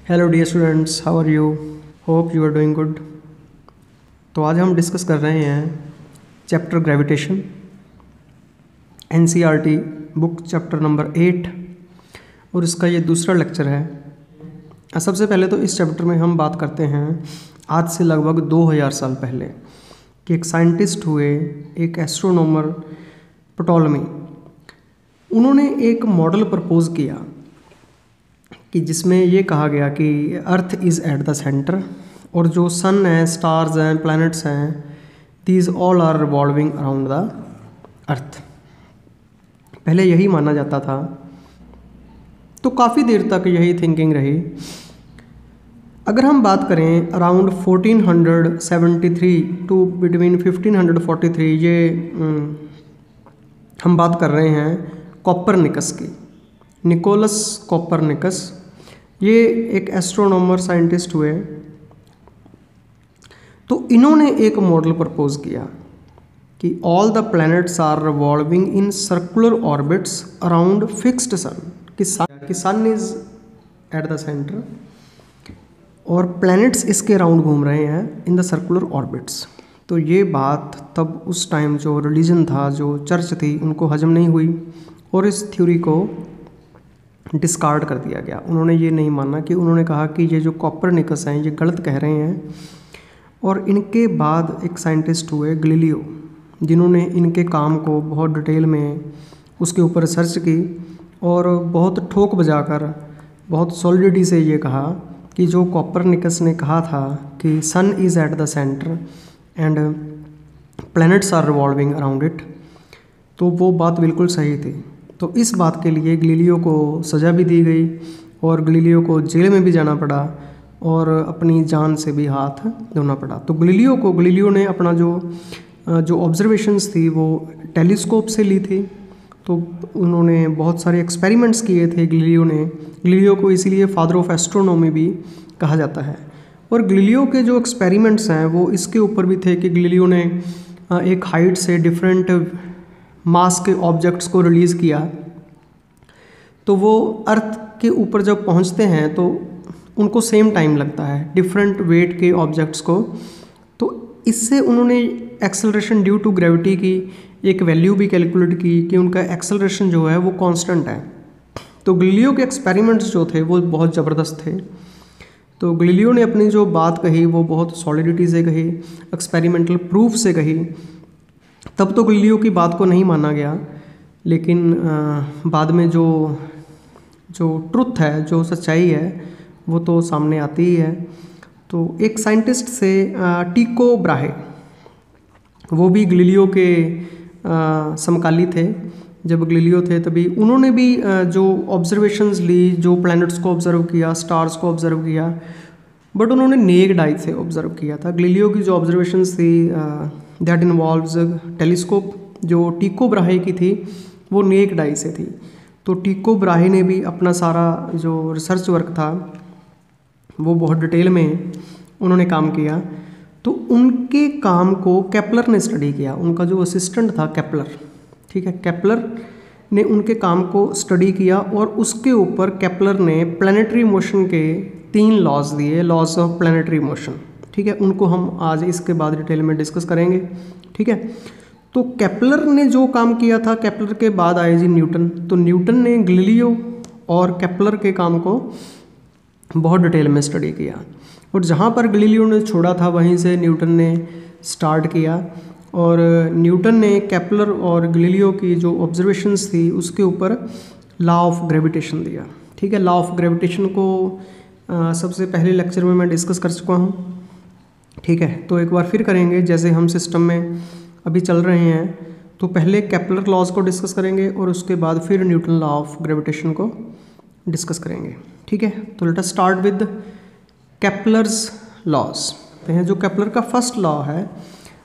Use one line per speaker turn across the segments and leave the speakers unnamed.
Hello dear students, how are you? Hope you are doing good. तो आज हम discuss कर रहे हैं chapter gravitation, NCERT book chapter number 8 और इसका ये दूसरा लेक्चर है। सबसे पहले तो इस चैप्टर में हम बात करते हैं आज से लगभग 2000 साल पहले कि एक साइंटिस्ट हुए, एक एस्ट्रोनॉमर प्टोलेमी। उन्होंने एक मॉडल प्रपोज किया कि जिसमें ये कहा गया कि earth is at the centre और जो सन है, स्टार्स हैं, प्लैनेट्स हैं, these all are revolving around the earth. पहले यही माना जाता था, तो काफ़ी देर तक यही थिंकिंग रही। अगर हम बात करें अराउंड 1473 टू बिटवीन 1543, ये हम बात कर रहे हैं कोपरनिकस की, निकोलस कोपरनिकस। ये एक एस्ट्रोनॉमर साइंटिस्ट हुए। तो इन्होंने एक मॉडल प्रपोज किया कि all the planets are revolving in circular orbits around fixed sun, कि sun is at the centre और प्लैनेट्स इसके अराउंड घूम रहे हैं इन द सर्कुलर ऑर्बिट्स। तो ये बात तब उस टाइम जो रिलीजन था, जो चर्च थी, उनको हजम नहीं हुई और इस थ्योरी को डिस्कार्ड कर दिया गया। उन्होंने ये नहीं माना कि उन्होंने कहा कि ये जो कोपरनिकस हैं ये गलत कह रहे हैं। और इनके बाद एक साइंटिस्ट हुए गैलीलियो, जिन्होंने इनके काम को बहुत डिटेल में उसके ऊपर रिसर्च की और बहुत ठोक बजाकर बहुत सॉलिडिटी से ये कहा कि जो कोपरनिकस ने कहा था कि sun is at the centre and planets are revolving around it, तो वो बात बिल्कुल सही थी। तो इस बात के लिए गैलीलियो को सज़ा भी दी गई और गैलीलियो को जेल में भी जाना पड़ा और अपनी जान से भी हाथ धोना पड़ा। तो गैलीलियो ने अपना जो ऑब्जर्वेशंस थी वो टेलीस्कोप से ली थी। तो उन्होंने बहुत सारे एक्सपेरिमेंट्स किए थे गैलीलियो को इसीलिए फादर ऑफ एस्ट्रोनॉमी भी कहा जाता है। और गैलीलियो के जो एक्सपेरिमेंट्स हैं वो इसके ऊपर भी थे कि गैलीलियो ने एक हाइट से डिफरेंट मास के ऑब्जेक्ट्स को रिलीज़ किया, तो वो अर्थ के ऊपर जब पहुंचते हैं तो उनको सेम टाइम लगता है डिफरेंट वेट के ऑब्जेक्ट्स को। तो इससे उन्होंने एक्सेलरेशन ड्यू टू ग्रेविटी की एक वैल्यू भी कैलकुलेट की कि उनका एक्सेलरेशन जो है वो कांस्टेंट है। तो गैलीलियो के एक्सपेरिमेंट्स जो थे वो बहुत ज़बरदस्त थे। तो गैलीलियो ने अपनी जो बात कही वो बहुत सॉलिडिटी से कही, एक्सपेरिमेंटल प्रूफ से कही। तब तो गैलीलियो की बात को नहीं माना गया, लेकिन बाद में जो ट्रुथ है, जो सच्चाई है, वो तो सामने आती ही है। तो एक साइंटिस्ट से टिको ब्राहे, वो भी गैलीलियो के समकाली थे। जब गैलीलियो थे तभी उन्होंने भी जो ऑब्जर्वेशंस ली, जो प्लैनेट्स को ऑब्जर्व किया, स्टार्स को ऑब्जर्व किया, बट उन्होंने नेक्ड आई से ऑब्जर्व किया था। गैलीलियो की जो ऑब्जर्वेशंस थी दैट इन्वॉल्व्स टेलीस्कोप, जो टिको ब्राहे की थी वो नेक्ड आई से थी। तो टिको ब्राहे ने भी अपना सारा जो रिसर्च वर्क था वो बहुत डिटेल में उन्होंने काम किया। तो उनके काम को केपलर ने स्टडी किया। उनका जो असिस्टेंट था केपलर, ठीक है, केपलर ने उनके काम को स्टडी किया और उसके ऊपर केपलर ने प्लैनेटरी मोशन के 3 लॉज दिए, लॉज ऑफ प्लैनेटरी मोशन। ठीक है, उनको हम आज इसके बाद डिटेल में डिस्कस करेंगे। ठीक है, तो केपलर ने जो काम किया था, केपलर के बाद आए जी न्यूटन। तो न्यूटन ने गैलीलियो और केपलर के काम को बहुत डिटेल में स्टडी किया और जहाँ पर गैलीलियो ने छोड़ा था वहीं से न्यूटन ने स्टार्ट किया। और न्यूटन ने केपलर और गैलीलियो की जो ऑब्जर्वेशंस थी उसके ऊपर लॉ ऑफ ग्रेविटेशन दिया। ठीक है, लॉ ऑफ ग्रेविटेशन को सबसे पहले लेक्चर में मैं डिस्कस कर चुका हूँ। ठीक है, तो एक बार फिर करेंगे। जैसे हम सिस्टम में अभी चल रहे हैं, तो पहले केपलर लॉज को डिस्कस करेंगे और उसके बाद फिर न्यूटन लॉ ऑफ ग्रेविटेशन को डिस्कस करेंगे। ठीक है, तो let us start with Kepler's laws. जो केपलर का फर्स्ट लॉ है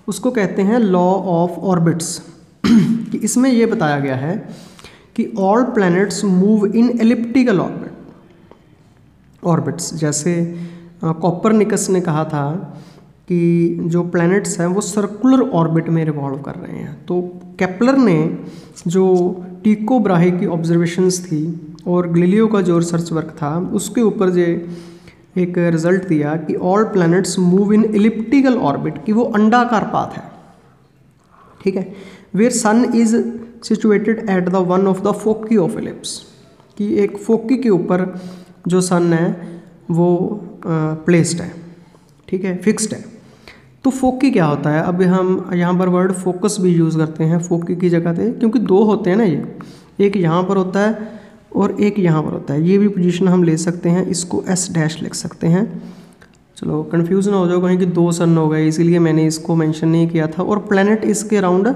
उसको कहते हैं लॉ ऑफ ऑर्बिट्स। कि इसमें यह बताया गया है कि ऑल प्लैनेट्स मूव इन एलिप्टिकल ऑर्बिट्स। जैसे कोपरनिकस ने कहा था कि जो प्लैनेट्स हैं वो सर्कुलर ऑर्बिट में रिवॉल्व कर रहे हैं। तो केपलर ने जो टिको ब्राहे की ऑब्जर्वेशंस थी और गैलीलियो का जो रिसर्च वर्क था उसके ऊपर जो एक रिजल्ट दिया कि all planets move in elliptical orbit, कि वो अंडाकार पाथ है, ठीक है, where sun is situated at the one of the foci of ellipse, कि एक फोकी के ऊपर जो सन है वो प्लेस्ड है, ठीक है, फिक्स्ड है। तो फोकी क्या होता है, अब हम यहाँ पर वर्ड फोकस भी यूज़ करते हैं फोकी की जगह पे, क्योंकि दो होते हैं ना, ये एक यहाँ पर होता है और एक यहाँ पर होता है। ये भी पोजीशन हम ले सकते हैं, इसको एस डैश लिख सकते हैं। चलो कन्फ्यूज़ ना हो जाओ कहीं कि दो सन हो गए, इसीलिए मैंने इसको मेंशन नहीं किया था। और प्लैनेट इसके अराउंड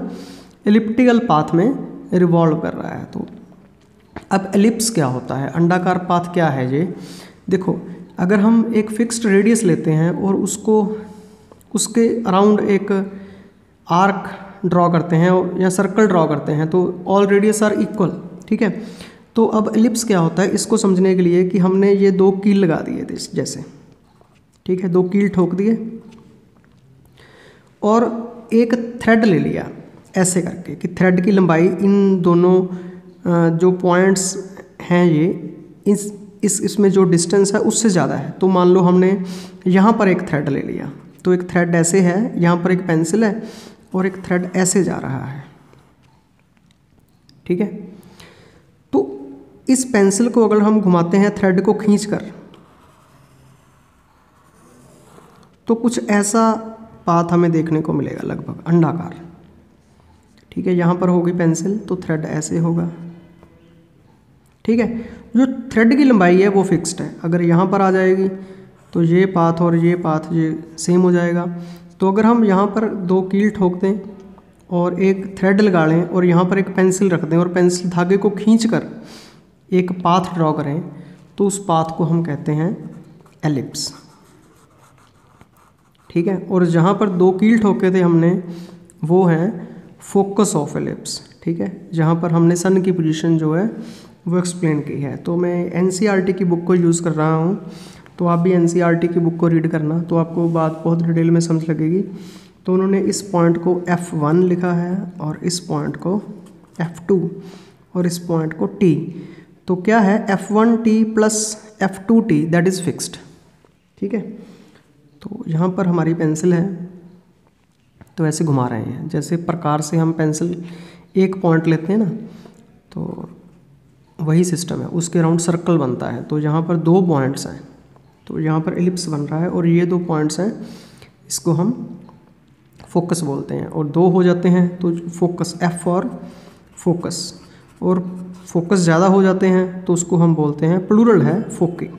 एलिप्टिकल पाथ में रिवॉल्व कर रहा है। तो अब एलिप्स क्या होता है, अंडाकार पाथ क्या है ये देखो, अगर हम एक फिक्स्ड रेडियस लेते हैं और उसको उसके अराउंड एक आर्क ड्रॉ करते हैं या सर्कल ड्रॉ करते हैं, तो ऑल रेडियस आर इक्वल, ठीक है। तो अब एलिप्स क्या होता है, इसको समझने के लिए कि हमने ये दो कील लगा दिए थे जैसे, ठीक है, दो कील ठोक दिए और एक थ्रेड ले लिया ऐसे करके कि थ्रेड की लंबाई इन दोनों जो पॉइंट्स हैं ये इसमें जो डिस्टेंस है उससे ज़्यादा है। तो मान लो हमने यहाँ पर एक थ्रेड ले लिया, तो एक थ्रेड ऐसे है, यहाँ पर एक पेंसिल है और एक थ्रेड ऐसे जा रहा है, ठीक है। तो इस पेंसिल को अगर हम घुमाते हैं थ्रेड को खींचकर, तो कुछ ऐसा पाथ हमें देखने को मिलेगा लगभग अंडाकार, ठीक है। यहाँ पर होगी पेंसिल तो थ्रेड ऐसे होगा, ठीक है। जो थ्रेड की लंबाई है वो फिक्स्ड है, अगर यहाँ पर आ जाएगी तो ये पाथ और ये पाथ ये सेम हो जाएगा। तो अगर हम यहाँ पर दो कील ठोक दें और एक थ्रेड लगा लें और यहाँ पर एक पेंसिल रख दें और पेंसिल धागे को खींचकर एक पाथ ड्रॉ करें, तो उस पाथ को हम कहते हैं एलिप्स, ठीक है। और जहाँ पर दो कील ठोके थे हमने वो है फोकस ऑफ एलिप्स, ठीक है, जहाँ पर हमने सन की पोजीशन जो है वो एक्सप्लेन की है। तो मैं एनसीईआरटी की बुक को यूज़ कर रहा हूँ, तो आप भी एनसीईआरटी की बुक को रीड करना, तो आपको बात बहुत डिटेल में समझ लगेगी। तो उन्होंने इस पॉइंट को F1 लिखा है और इस पॉइंट को F2 और इस पॉइंट को T। तो क्या है F1T plus F2T that is fixed, ठीक है। तो यहाँ पर हमारी पेंसिल है तो ऐसे घुमा रहे हैं, जैसे प्रकार से हम पेंसिल एक पॉइंट लेते हैं ना, तो वही सिस्टम है, उसके अराउंड सर्कल बनता है। तो यहाँ पर दो पॉइंट्स हैं, तो यहाँ पर एलिप्स बन रहा है और ये दो पॉइंट्स हैं, इसको हम फोकस बोलते हैं। और दो हो जाते हैं तो फोकस F और फोकस, और फोकस ज़्यादा हो जाते हैं तो उसको हम बोलते हैं, प्लूरल है, फोकी,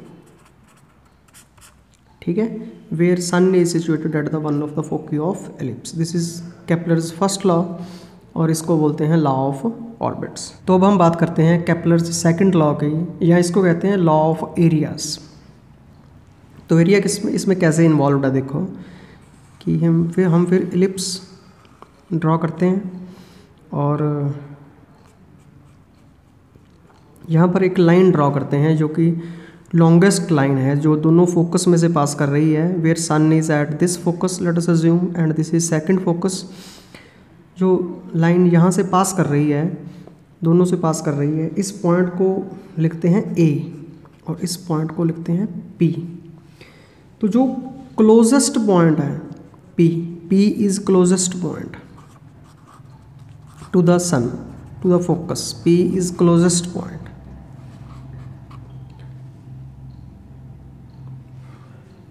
ठीक है। Where sun is situated at the one of the foci of ellipse, this is Kepler's first law और इसको बोलते हैं लॉ ऑफ ऑर्बिट्स। तो अब हम बात करते हैं केपलर्स सेकंड लॉ की, या इसको कहते हैं लॉ ऑफ एरियाज। तो एरिया इसमें कैसे इन्वॉल्व है, देखो कि हम फिर एलिप्स ड्रॉ करते हैं और यहाँ पर एक लाइन ड्रॉ करते हैं जो कि लॉन्गेस्ट लाइन है, जो दोनों फोकस में से पास कर रही है। Where sun is at this focus let us assume and this is second focus. जो लाइन यहाँ से पास कर रही है, दोनों से पास कर रही है, इस पॉइंट को लिखते हैं A और इस पॉइंट को लिखते हैं P। तो जो क्लोजेस्ट पॉइंट है P is closest point to the sun, to the focus, P is closest point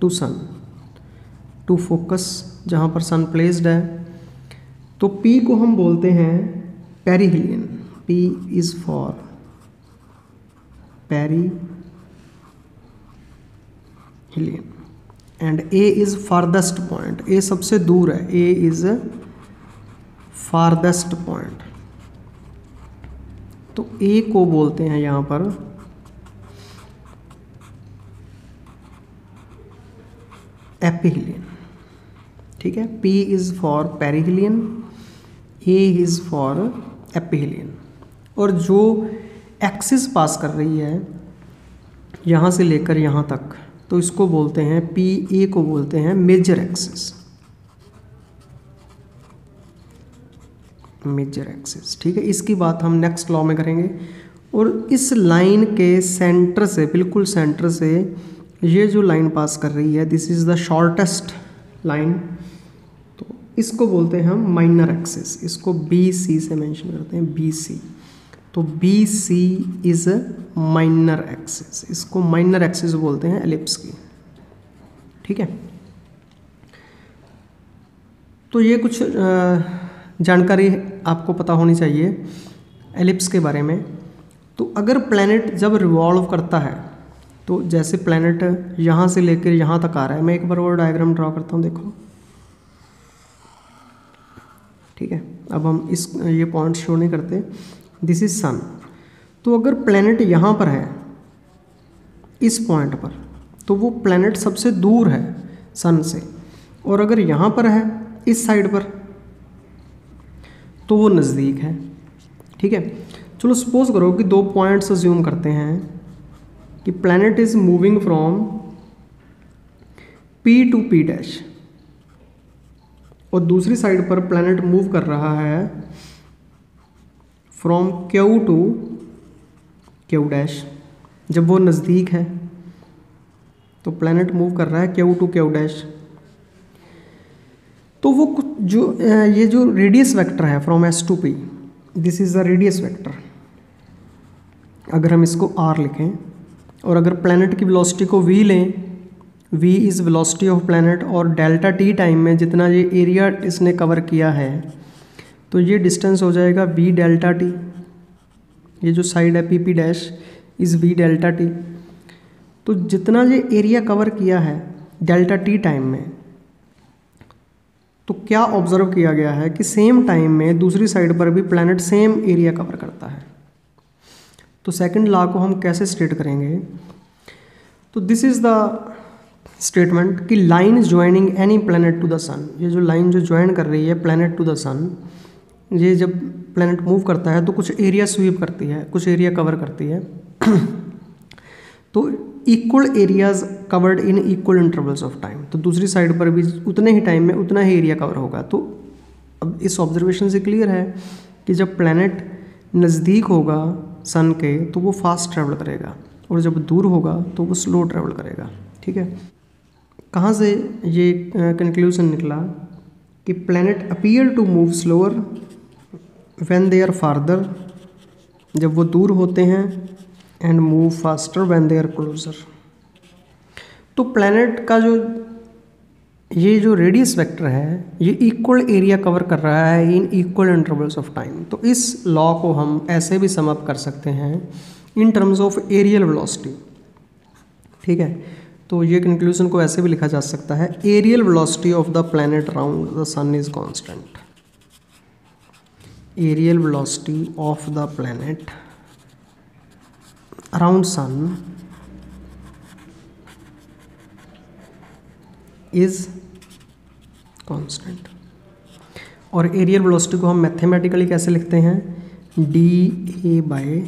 to sun, to focus जहाँ पर सन प्लेस्ड है। तो P को हम बोलते हैं perihelion, P is for perihelion and A is farthest point, A सबसे दूर है, A इज फारदेस्ट पॉइंट। तो A को बोलते हैं यहाँ पर एपिहिलियन, ठीक है। P is for perihelion, A is for aphelion. और जो एक्सिस पास कर रही है यहाँ से लेकर यहाँ तक, तो इसको बोलते हैं PA को बोलते हैं मेजर एक्सिस, मेजर एक्सिस, ठीक है। इसकी बात हम नेक्स्ट लॉ में करेंगे। और इस लाइन के सेंटर से, बिल्कुल सेंटर से ये जो लाइन पास कर रही है, this is the shortest line, तो इसको बोलते हैं हम माइनर एक्सिस। इसको बी सी से मेंशन करते हैं, बी सी। तो B C is minor axis, इसको माइनर एक्सिस बोलते हैं एलिप्स की। ठीक है, तो ये कुछ जानकारी आपको पता होनी चाहिए एलिप्स के बारे में। तो अगर प्लैनेट जब रिवॉल्व करता है, तो जैसे प्लैनेट यहाँ से लेकर यहाँ तक आ रहा है, मैं एक बार और डायग्राम ड्रॉ करता हूँ, देखो। ठीक है, अब हम ये पॉइंट शो नहीं करते। दिस इज सन। तो अगर प्लैनेट यहाँ पर है इस पॉइंट पर, तो वो प्लैनेट सबसे दूर है सन से, और अगर यहाँ पर है इस साइड पर, तो वो नज़दीक है। ठीक है, चलो सपोज करो कि दो पॉइंट्स अज्यूम करते हैं कि planet is moving from P to P dash, और दूसरी साइड पर प्लैनेट मूव कर रहा है from Q to Q dash. जब वो नज़दीक है तो प्लैनेट मूव कर रहा है क्यू टू क्यू डैश। तो वो जो ये जो रेडियस वेक्टर है from S to P, this is the radius vector. अगर हम इसको आर लिखें, और अगर प्लैनेट की वेलोसिटी को वी लें, V is velocity of planet, और डेल्टा टी टाइम में जितना ये एरिया इसने कवर किया है, तो ये डिस्टेंस हो जाएगा वी डेल्टा टी। ये जो साइड है P P dash is V delta T. तो जितना ये एरिया कवर किया है डेल्टा टी टाइम में, तो क्या ऑब्जर्व किया गया है कि सेम टाइम में दूसरी साइड पर भी प्लैनेट सेम एरिया कवर करता है। तो सेकंड लॉ को हम कैसे स्टेट करेंगे? तो दिस इज़ द स्टेटमेंट कि line joining any planet to the sun, ये जो लाइन जो ज्वाइन कर रही है प्लैनेट टू द सन, ये जब प्लैनेट मूव करता है तो कुछ एरिया स्वीप करती है, कुछ एरिया कवर करती है। तो equal areas covered in equal intervals of time, तो दूसरी साइड पर भी उतने ही टाइम में उतना ही एरिया कवर होगा। तो अब इस ऑब्जर्वेशन से क्लियर है कि जब प्लैनेट नज़दीक होगा सन के तो वो फास्ट ट्रैवल करेगा, और जब दूर होगा तो वो स्लो ट्रैवल करेगा। ठीक है, कहाँ से ये कंक्लूजन निकला कि planet appear to move slower when they are farther, जब वो दूर होते हैं, and move faster when they are closer. तो प्लैनेट का ये जो रेडियस वेक्टर है, ये इक्वल एरिया कवर कर रहा है इन इक्वल इंटरवल्स ऑफ टाइम। तो इस लॉ को हम ऐसे भी सम अप कर सकते हैं in terms of areal velocity. ठीक है, तो ये कंक्लूजन को ऐसे भी लिखा जा सकता है, areal velocity of the planet around the sun is constant. Areal velocity of the planet around sun is constant. और एरियल वेलोसिटी को हम मैथमेटिकली कैसे लिखते हैं? D A by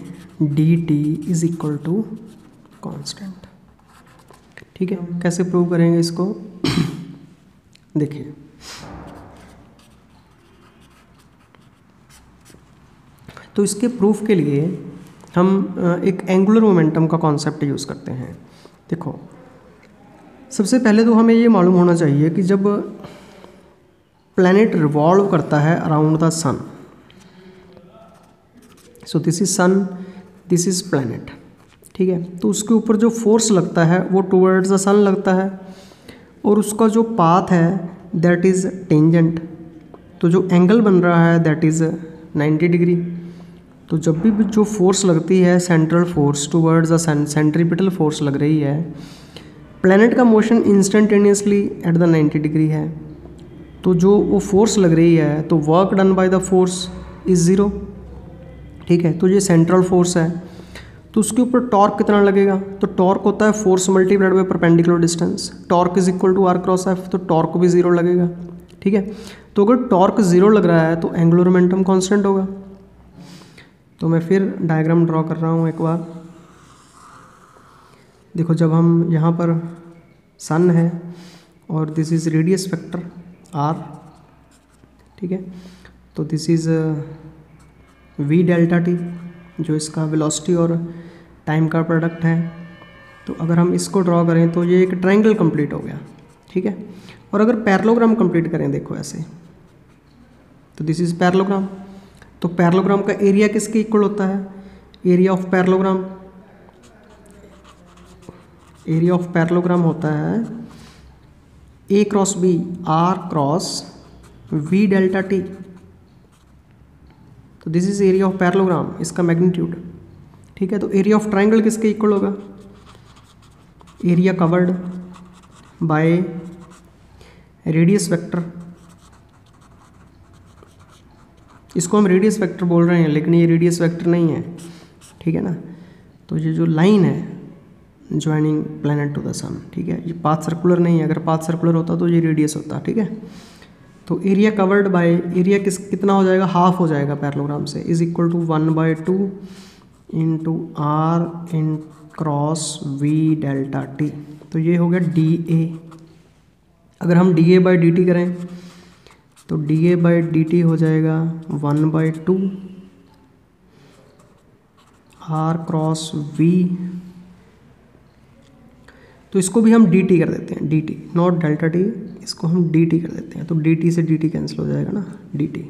D T is equal to constant. ठीक है, कैसे prove करेंगे इसको? देखिए, तो इसके प्रूफ के लिए हम एक एंगुलर मोमेंटम का कॉन्सेप्ट यूज़ करते हैं। देखो, सबसे पहले तो हमें ये मालूम होना चाहिए कि जब प्लैनेट रिवॉल्व करता है around the sun, so this is sun, this is planet. ठीक है, तो उसके ऊपर जो फोर्स लगता है वो टुवर्ड्स द सन लगता है, और उसका जो पाथ है दैट इज़ टेंजेंट। तो जो एंगल बन रहा है दैट इज़ 90 डिग्री। तो जब भी जो फोर्स लगती है, central force towards the sun, centripetal force लग रही है, प्लैनेट का motion instantaneously at the 90 degree है। तो जो वो फोर्स लग रही है, तो work done by the force is zero. ठीक है, तो ये सेंट्रल फोर्स है, तो उसके ऊपर टॉर्क कितना लगेगा? तो टॉर्क होता है force multiplied by perpendicular distance. Torque is equal to R cross F, तो टॉर्क भी ज़ीरो लगेगा। ठीक है, तो अगर टॉर्क ज़ीरो लग रहा है तो एंगुलर मोमेंटम कांस्टेंट होगा। तो मैं फिर डायग्राम ड्रॉ कर रहा हूँ एक बार। देखो, जब हम यहाँ पर सन है और this is radius vector R, ठीक है, तो this is V delta T, जो इसका वेलोसिटी और टाइम का प्रोडक्ट है। तो अगर हम इसको ड्रॉ करें तो ये एक ट्रायंगल कंप्लीट हो गया, ठीक है। और अगर पैरेललोग्राम कंप्लीट करें, देखो ऐसे, तो दिस इज पैरेललोग्राम। तो पैरेललोग्राम का एरिया किसके इक्वल होता है? Area of parallelogram, area of parallelogram होता है A cross B R cross V delta T. तो this is area of parallelogram, इसका मैग्नीट्यूड, ठीक है। तो एरिया ऑफ ट्रायंगल किसके इक्वल होगा? Area covered by radius vector, इसको हम रेडियस वेक्टर बोल रहे हैं, लेकिन ये रेडियस वेक्टर नहीं है, ठीक है ना। तो ये जो लाइन है ज्वाइनिंग प्लैनेट टू द सन, ठीक है, ये पाथ सर्कुलर नहीं है, अगर पाथ सर्कुलर होता तो ये रेडियस होता, ठीक है। तो एरिया कवर्ड बाय एरिया कितना हो जाएगा? हाफ हो जाएगा पैरेललोग्राम से, is equal to 1/2 into R इन क्रॉस वी डेल्टा टी। तो ये हो गया डी ए। अगर हम D A by D T करें तो D A by D T हो जाएगा 1/2 आर क्रॉस वी, तो इसको भी हम डी टी कर देते हैं, D T, not delta T, इसको हम डी टी कर देते हैं। तो डी टी से डी टी कैंसिल हो जाएगा ना, डी टी,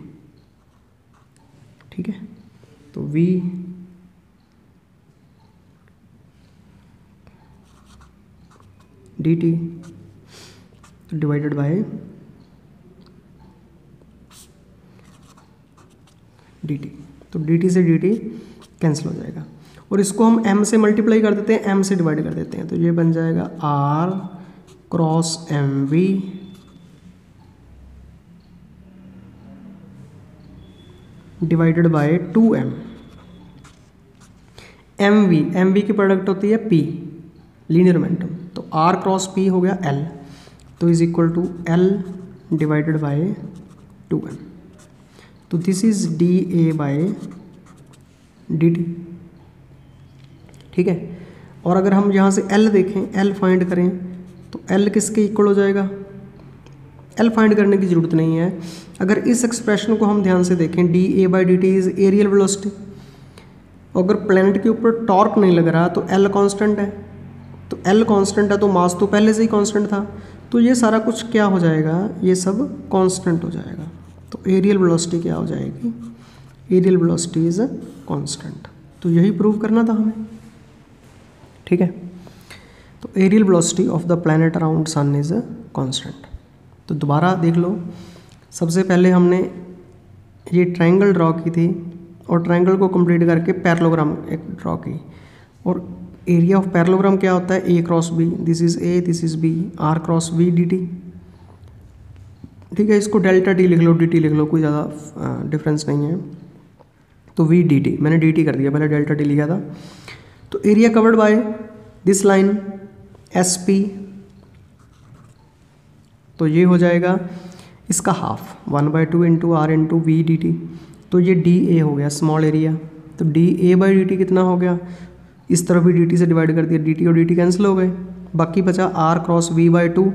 ठीक है। तो V D T divided by D T, तो डी टी से डी टी कैंसिल हो जाएगा। और इसको हम m से मल्टीप्लाई कर देते हैं, m से डिवाइड कर देते हैं, तो ये बन जाएगा r cross M V divided by 2m। M V की प्रोडक्ट होती है p, लीनियर मोमेंटम, तो r क्रॉस p हो गया l, तो is equal to l divided by 2m। तो this is D A by D T, ठीक है। और अगर हम यहाँ से L देखें, L फाइंड करें, तो L किसके इक्वल हो जाएगा? L फाइंड करने की ज़रूरत नहीं है। अगर इस एक्सप्रेशन को हम ध्यान से देखें, D A by D T is areal velocity, अगर प्लैनेट के ऊपर टॉर्क नहीं लग रहा तो L कांस्टेंट है, तो L कांस्टेंट है तो मास तो पहले से ही कांस्टेंट था, तो ये सारा कुछ क्या हो जाएगा? ये सब कांस्टेंट हो जाएगा। तो एरियल वेलोसिटी क्या हो जाएगी? Areal velocity is constant. तो यही प्रूव करना था हमें, ठीक है। तो areal velocity of the planet around sun is a constant. तो दोबारा देख लो, सबसे पहले हमने ये ट्रायंगल ड्रॉ की थी और ट्रायंगल को कंप्लीट करके पैरेललोग्राम एक ड्रॉ की, और एरिया ऑफ पैरेललोग्राम क्या होता है? A cross B, this is A, this is B, R cross V D T, ठीक है। इसको डेल्टा टी लिख लो, डी टी लिख लो, कोई ज़्यादा डिफरेंस नहीं है। तो वी डी टी, मैंने डी टी कर दिया, पहले डेल्टा टी लिखा था। तो area covered by this line S P, तो ये हो जाएगा इसका half 1/2 into R into V D T, तो ये डी ए हो गया स्मॉल एरिया। तो D A by D T कितना हो गया? इस तरफ भी डी टी से डिवाइड कर दिया, डी टी और डी टी कैंसिल हो गए, बाकी बचा आर क्रॉस वी बाई 2,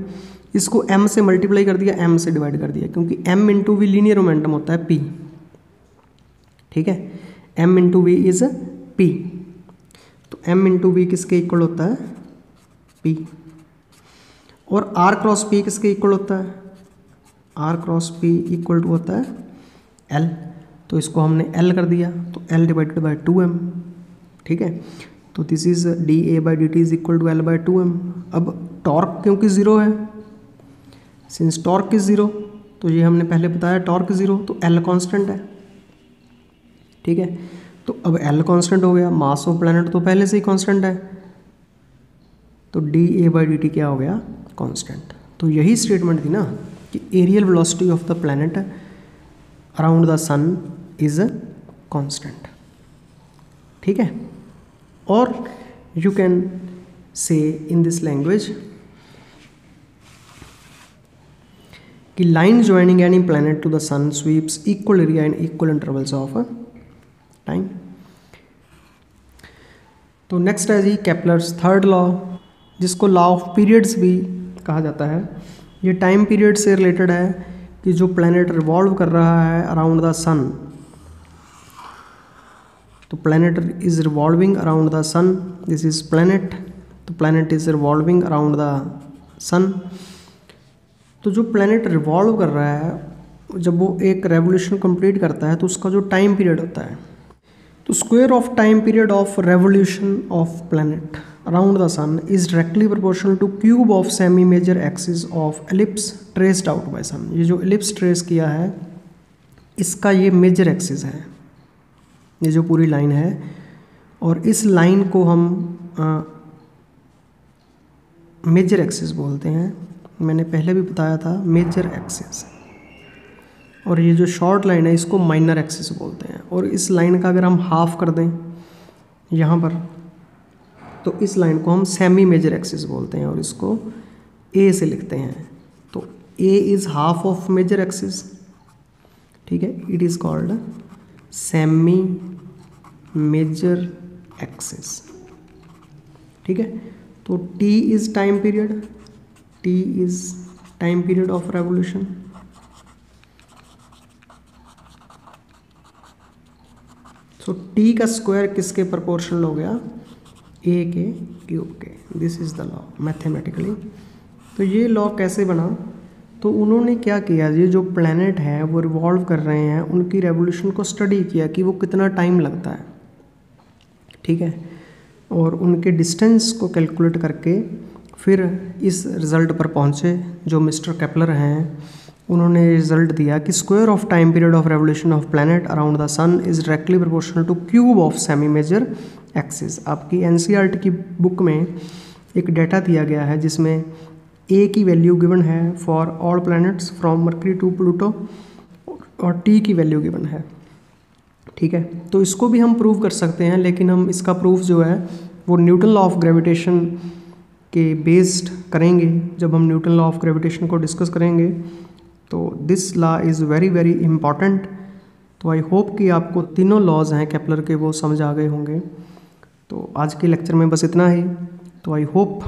इसको m से मल्टीप्लाई कर दिया, m से डिवाइड कर दिया, क्योंकि m into V linear momentum होता है p, ठीक है। m into V is p, तो m इंटू वी किसके इक्वल होता है? p। और r क्रॉस p किसके इक्वल होता है? r cross p equal to होता है l, तो इसको हमने l कर दिया, तो l डिवाइडेड बाई 2m, ठीक है। तो this is D A by D T is equal to l by 2m। अब टॉर्क क्योंकि ज़ीरो है, सिंस टॉर्क इज ज़ीरो, तो ये हमने पहले बताया टॉर्क ज़ीरो, तो L कांस्टेंट है, ठीक है। तो अब L कांस्टेंट हो गया, मास ऑफ प्लैनेट तो पहले से ही कांस्टेंट है, तो D A by D T क्या हो गया? कांस्टेंट। तो यही स्टेटमेंट थी ना कि areal velocity of the planet around the sun is constant, ठीक है। और you can say in this language कि line joining any planet to the sun sweeps equal area in equal intervals of time. तो next है जी Kepler's third law, जिसको law of periods भी कहा जाता है। ये टाइम पीरियड से रिलेटेड है कि जो प्लैनेट रिवॉल्व कर रहा है अराउंड द सन, तो planet is revolving around the sun, this is planet, तो planet is revolving around the sun. तो जो प्लैनेट रिवॉल्व कर रहा है जब वो एक रेवोल्यूशन कंप्लीट करता है तो उसका जो टाइम पीरियड होता है, तो square of time period of revolution of planet around the sun is directly proportional to cube of semi major axis of ellipse traced out by sun. ये जो एलिप्स ट्रेस किया है इसका ये मेजर एक्सिस है, ये जो पूरी लाइन है, और इस लाइन को हम मेजर एक्सिस बोलते हैं। मैंने पहले भी बताया था मेजर एक्सिस, और ये जो शॉर्ट लाइन है इसको माइनर एक्सिस बोलते हैं। और इस लाइन का अगर हम हाफ कर दें यहाँ पर तो इस लाइन को हम सेमी मेजर एक्सिस बोलते हैं और इसको ए से लिखते हैं। तो A is half of major axis, ठीक है, it is called semi major axis, ठीक है। तो T is time period, T is time period of revolution. So T का स्क्वायर किसके प्रोपोर्शनल हो गया, ए के क्यूब के। This is the law mathematically. तो ये लॉ कैसे बना, तो उन्होंने क्या किया, ये जो प्लैनेट है वो रिवॉल्व कर रहे हैं, उनकी रेवोल्यूशन को स्टडी किया कि वो कितना टाइम लगता है, ठीक है, और उनके डिस्टेंस को कैलकुलेट करके फिर इस रिज़ल्ट पर पहुँचे जो मिस्टर केपलर हैं। उन्होंने रिजल्ट दिया कि square of time period of revolution of planet around the sun is directly proportional to cube of semi major axis. आपकी एनसीईआरटी की बुक में एक डेटा दिया गया है जिसमें ए की वैल्यू गिवन है for all planets from Mercury to Pluto, और टी की वैल्यू गिवन है, ठीक है। तो इसको भी हम प्रूव कर सकते हैं, लेकिन हम इसका प्रूफ जो है वो न्यूटन लॉ ऑफ ग्रेविटेशन के बेस्ड करेंगे। जब हम न्यूटन लॉ ऑफ ग्रेविटेशन को डिस्कस करेंगे तो this law is very very important. तो आई होप कि आपको तीनों लॉज हैं केपलर के वो समझ आ गए होंगे। तो आज के लेक्चर में बस इतना ही। तो आई होप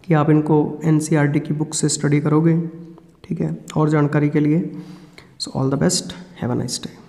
कि आप इनको एनसीईआरटी की बुक से स्टडी करोगे, ठीक है, और जानकारी के लिए। So all the best, have a nice day.